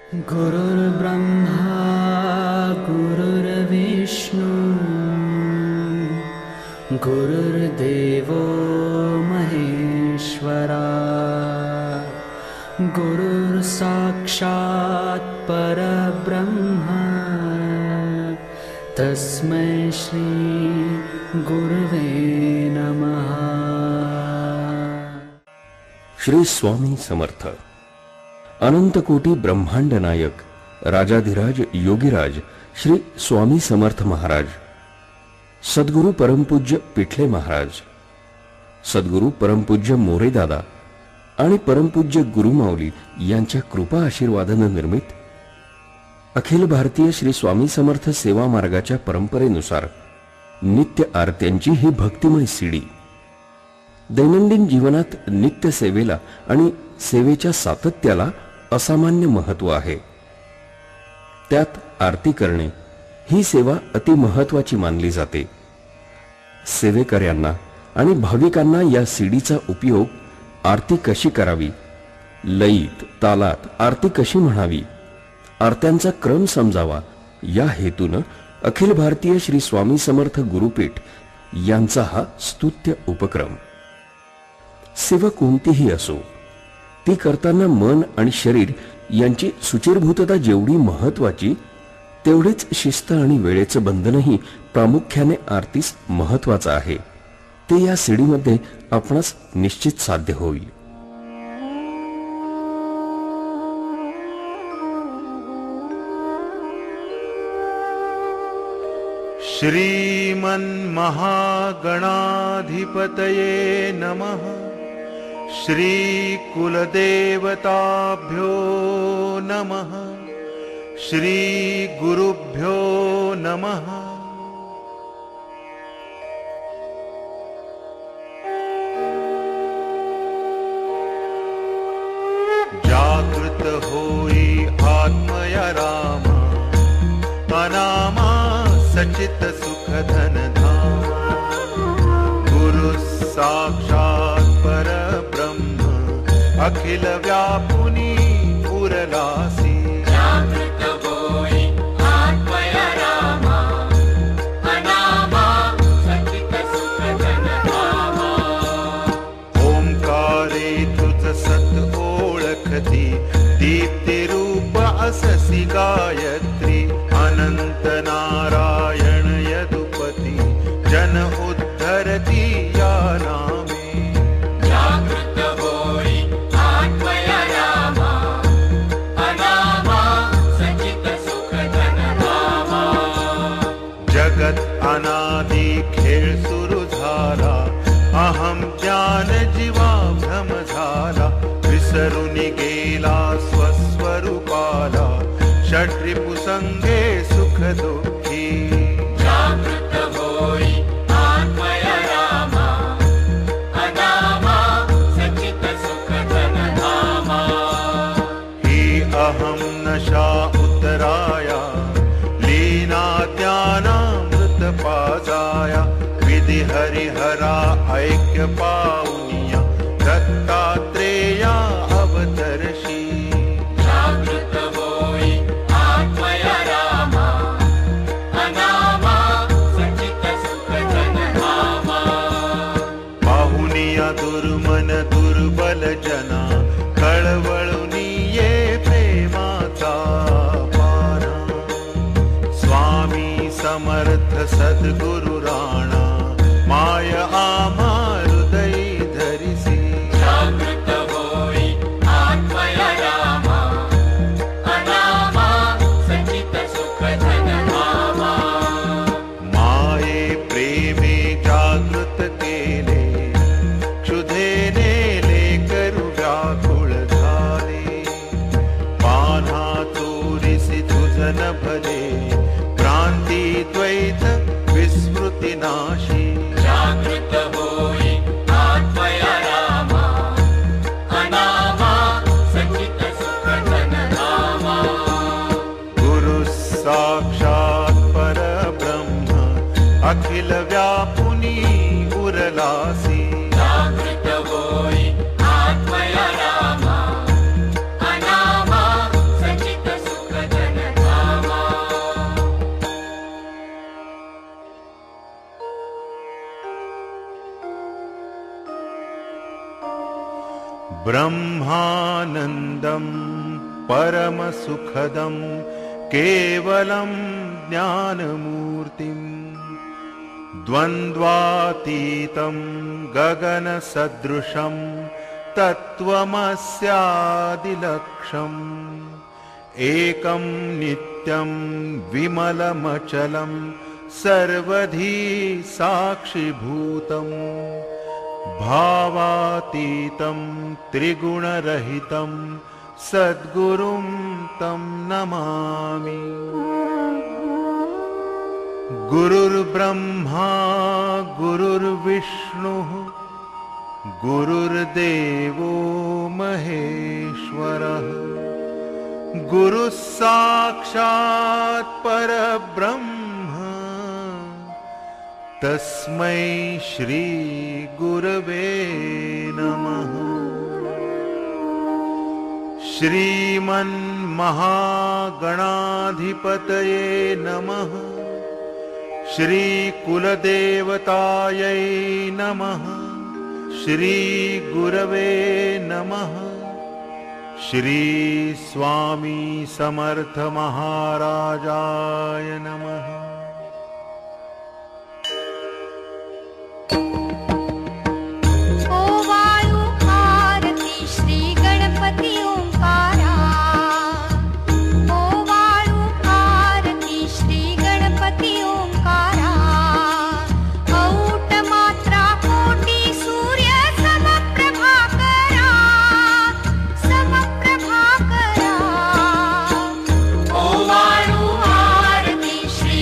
गुरुर्ब्रह्मा गुरुर्विष्णु गुरुर्देवो महेश्वरा गुरुर्साक्षात् परब्रह्मा तस्मै श्री गुरुवे नमः। श्री स्वामी समर्थ। अनंतकोटी ब्रह्मांड नायक राजाधिराज योगीराज श्री स्वामी समर्थ महाराज, सद्गुरु परमपूज्य पिठले महाराज, सद्गुरु परमपूज्य मोरेदादा आणि परमपूज्य गुरुमाऊली यांच्या कृपा आशीर्वादाने निर्मित अखिल भारतीय श्री स्वामी समर्थ सेवा मार्गाच्या परंपरेनुसार नित्य आरत्यांची ही भक्तिमय सीडी दैनंदिन जीवनात नित्य सेवेला आणि सेवेच्या सातत्याला असामान्य महत्व आहे। त्यात आरती करणे ही सेवा अति महत्वाची मानली जाते। सेवेकऱ्यांना आणि भाविकांना या सीडीचा उपयोग आरती कशी करावी, लयीत तालात आरती कशी म्हणावी, आरत्यांचा क्रम समजावा या हेतून अखिल भारतीय श्री स्वामी समर्थ गुरुपीठ यांचा हा स्तुत्य उपक्रम। सेवा कोणतीही असो, ती करताना मन आणि शरीर यांची सुचिरभूतता जेवढी महत्वाची, तेवढेच शिस्त आणि वेळेचं बंधनही प्रामुख्याने आरतीस महत्वाचं आहे। ते या सीडीमध्ये आपणास निश्चित साध्य होईल। श्रीमन्महागणाधिपतये नमः। श्रीकुलदेवताभ्यो नमः। श्रीगुरुभ्यो नमः। जागृत होई आत्मया राम, अनामा सचित सुख धन धाम। गुरु साक्षात् परब्रह्म, अखिल व्यापुनी उरलासी। जागृत होई आत्मया राम, अनामा सचित सुख धन धाम। ओंकारे तुझ सत ओळखती, दीप्ती रूप अससी गायत्री। अनंत नारायण यदुपती, जन उद्धरती या नामे। जागृत होई आत्मया राम, अनामा सचित सुख धन धाम। जगत अनादि खेळ सुरू झाला, अहम ज्ञान जीवा भ्रम झाला। विसरुनी गेला स्वस्वरूपाला, षट्रिपुसंगे सुख दुःखी। जागृत होई आत्मया राम, अनामा सचित सुख धन धाम। ही अहम नशा उतराया, लीना ज्ञानामृत पाजाया। विधि हरिहरा ऐक्य पाउनिया, दत्तात्रेया अवतरशी। जागृत होई आत्मया राम, अनामा सचित सुख धन धाम। पाहुनिया दुर्मन दुर्बल जना, कळवळुनी ये प्रेमाचा पारा। स्वामी समर्थ सद्गुरु राणा, माय आम्हा हृदयी धरिसी। जागृत होई आत्मया राम, अनामा सचित सुख धन धाम। माये प्रेमे जागृत केले, क्षुधेने लेकरु व्याकुळ झाले। पान्हा चोरीसी तुझन भले, भ्रांती द्वैत विस्मृती नाशी। जागृत होई आत्मया राम, अनामा सचित सुख धन धाम। गुरु साक्षात् परब्रह्म, अखिल व्यापुनी उरलासी। जागृत होई आत्मया राम, अनामा सचित ब्रह्मानन्दं परमसुखदं केवलं ज्ञानमूर्तिम् द्वन्द्वातीतं गगनसदृशं तत्त्वमस्यादिलक्ष्यम् एकं नित्यं विमलमचलं सर्वधी साक्षिभूतम् भावातीतं त्रिगुणरहितं सद्गुरुं तं नमामि। गुरुर्ब्रह्मा गुरुर्विष्णुः गुरुर्देवो महेश्वरः गुरुः साक्षात् परब्रह्म तस्मै श्री गुरवे नमः। श्रीमन्महागणाधिपतये नमः। श्रीकुलदेवतायै नमः। श्रीगुरवे नमः। श्री स्वामी समर्थ महाराजाय नमः। ओ वायु आरती श्री गणपति ओंकारा। ओ वायु आरती श्री गणपति ओंकारा। औट मात्रा कोटि सूर्य समप्रभाकरा। समप्रभाकरा। ओ वायु आरती श्री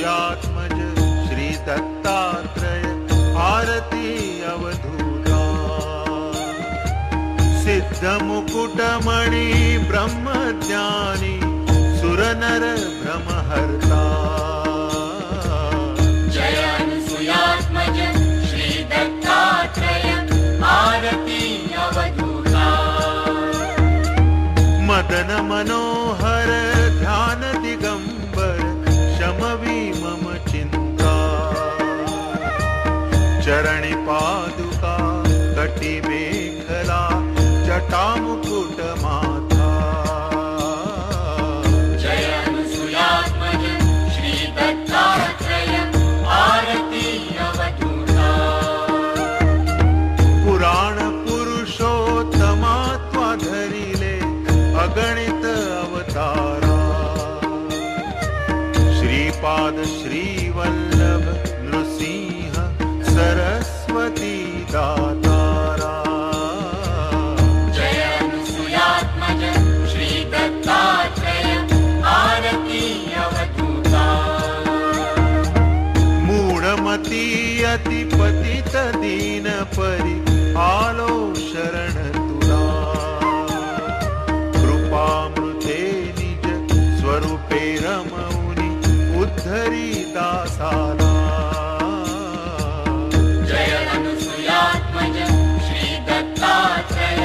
सूयात्मज श्री दत्तात्रय आरती अवधूता सिद्ध मुकुटमणि ब्रह्मज्ञानी सुरनर भ्रमहर्ता जय अनुसूयात्मज श्री दत्तात्रय आरती अवधूता मदन मनोहर ध्यान दिगंबर शमवी मम चिंता चरणी पादुका कटी मेखला जटा मुकुट माथा जय अनुसूयात्मज श्री दत्तात्रय आरती अवधूता पुराण पुरुषोत्तमा त्वा धरिले अगणित अवतारा श्रीपाद श्रीवल्लभ नृसिंह सरस्वती दातारा जय अनुसूयात्मज श्री दत्तात्रय आरती अवधूता मूढमती अति पतित दीन परी आलो शरण तुला कृपामृते निज स्वरूपे रमौनी उद्धरी दासाला जय अनुसूयात्मज श्री दत्तात्रय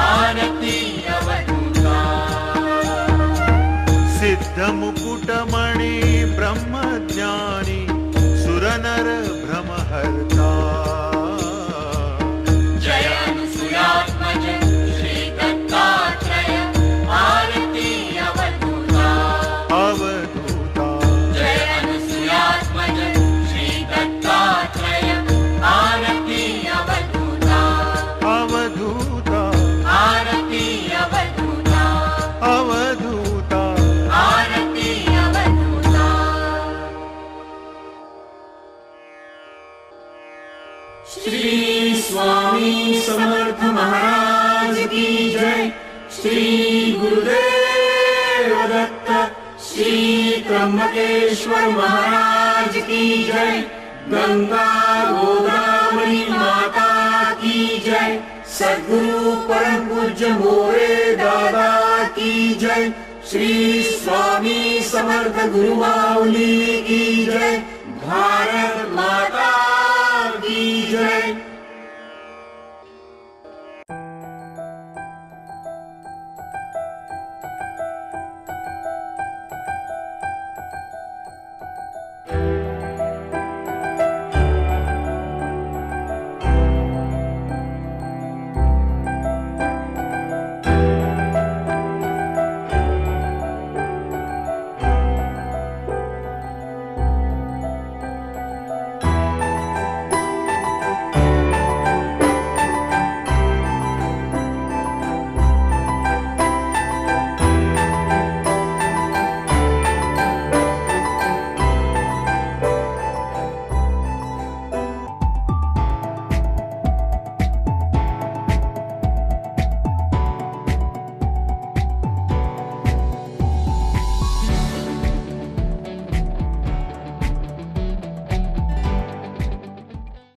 आरती अवधूता सिद्ध मुकुटमणि ब्रह्मज्ञानी सुरनर भ्रमहर्ता जय अनुसूयात्मज श्री दत्तात्रय आरती अवधूता अवधूता जय अनुसूयात्मज श्री दत्तात्रय आरती अवधूता अवधूता आरती अवधूता अवधूता आरती अवधूता श्री स्वामी समर्थ महाराज की जय श्री गुरुदेव दत्त श्री त्र्यंबकेश्वर महाराज की जय गंगा गोदावरी माता की जय सद्गुरु परम पूज्य मोरे दादा की जय श्री स्वामी समर्थ गुरु माऊली की जय भारत माता